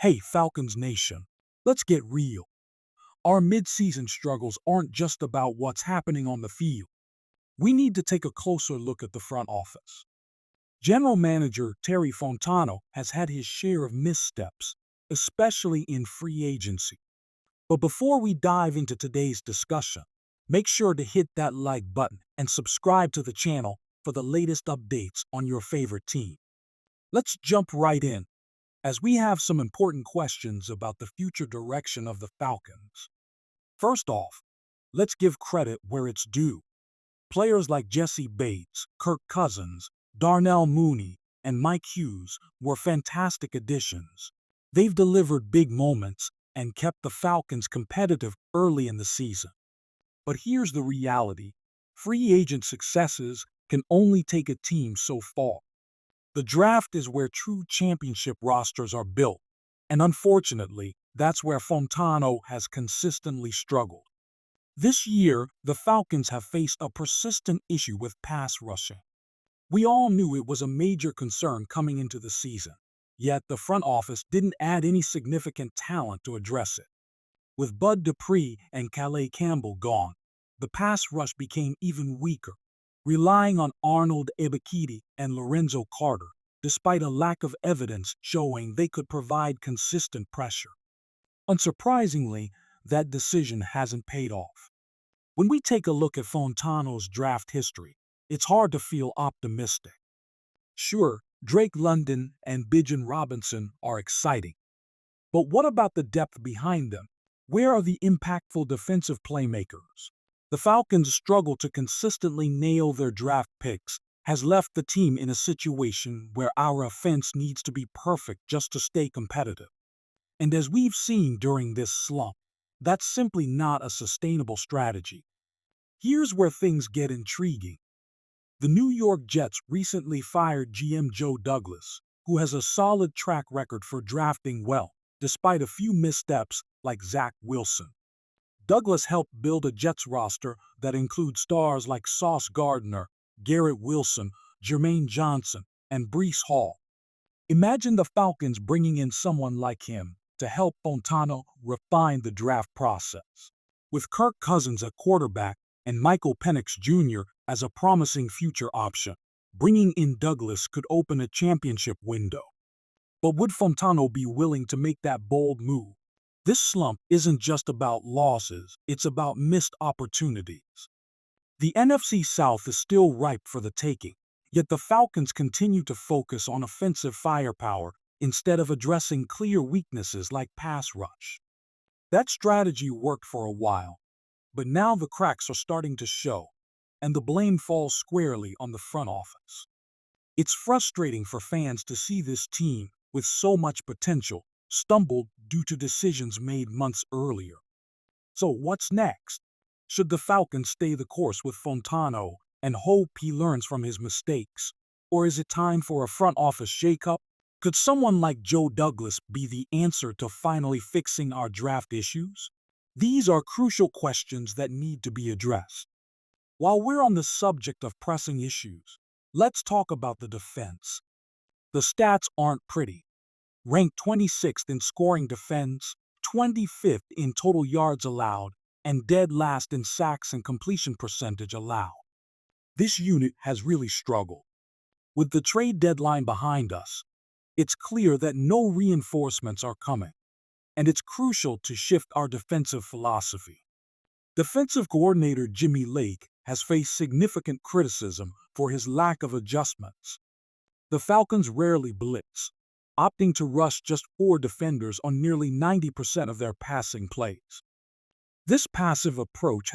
Hey, Falcons Nation, let's get real. Our midseason struggles aren't just about what's happening on the field. We need to take a closer look at the front office. General Manager Terry Fontano has had his share of missteps, especially in free agency. But before we dive into today's discussion, make sure to hit that like button and subscribe to the channel for the latest updates on your favorite team. Let's jump right in, as we have some important questions about the future direction of the Falcons. First off, let's give credit where it's due. Players like Jesse Bates, Kirk Cousins, Darnell Mooney, and Mike Hughes were fantastic additions. They've delivered big moments and kept the Falcons competitive early in the season. But here's the reality. Free agent successes can only take a team so far. The draft is where true championship rosters are built, and unfortunately, that's where Fontano has consistently struggled. This year, the Falcons have faced a persistent issue with pass rushing. We all knew it was a major concern coming into the season, yet the front office didn't add any significant talent to address it. With Bud Dupree and Calais Campbell gone, the pass rush became even weaker, relying on Arnold Ebiketie and Lorenzo Carter, despite a lack of evidence showing they could provide consistent pressure. Unsurprisingly, that decision hasn't paid off. When we take a look at Fontano's draft history, it's hard to feel optimistic. Sure, Drake London and Bijan Robinson are exciting, but what about the depth behind them? Where are the impactful defensive playmakers? The Falcons' struggle to consistently nail their draft picks has left the team in a situation where our offense needs to be perfect just to stay competitive. And as we've seen during this slump, that's simply not a sustainable strategy. Here's where things get intriguing. The New York Jets recently fired GM Joe Douglas, who has a solid track record for drafting well, despite a few missteps like Zach Wilson. Douglas helped build a Jets roster that includes stars like Sauce Gardner, Garrett Wilson, Jermaine Johnson, and Breece Hall. Imagine the Falcons bringing in someone like him to help Fontano refine the draft process. With Kirk Cousins at quarterback and Michael Penix Jr. as a promising future option, bringing in Douglas could open a championship window. But would Fontano be willing to make that bold move? This slump isn't just about losses, it's about missed opportunities. The NFC South is still ripe for the taking, yet the Falcons continue to focus on offensive firepower instead of addressing clear weaknesses like pass rush. That strategy worked for a while, but now the cracks are starting to show, and the blame falls squarely on the front office. It's frustrating for fans to see this team, with so much potential, stumbled due to decisions made months earlier. So what's next? Should the Falcons stay the course with Fontano and hope he learns from his mistakes? Or is it time for a front office shakeup? Could someone like Joe Douglas be the answer to finally fixing our draft issues? These are crucial questions that need to be addressed. While we're on the subject of pressing issues, let's talk about the defense. The stats aren't pretty. Ranked 26th in scoring defense, 25th in total yards allowed, and dead last in sacks and completion percentage allowed. This unit has really struggled. With the trade deadline behind us, it's clear that no reinforcements are coming, and it's crucial to shift our defensive philosophy. Defensive coordinator Jimmy Lake has faced significant criticism for his lack of adjustments. The Falcons rarely blitz, opting to rush just 4 defenders on nearly 90% of their passing plays. This passive approach has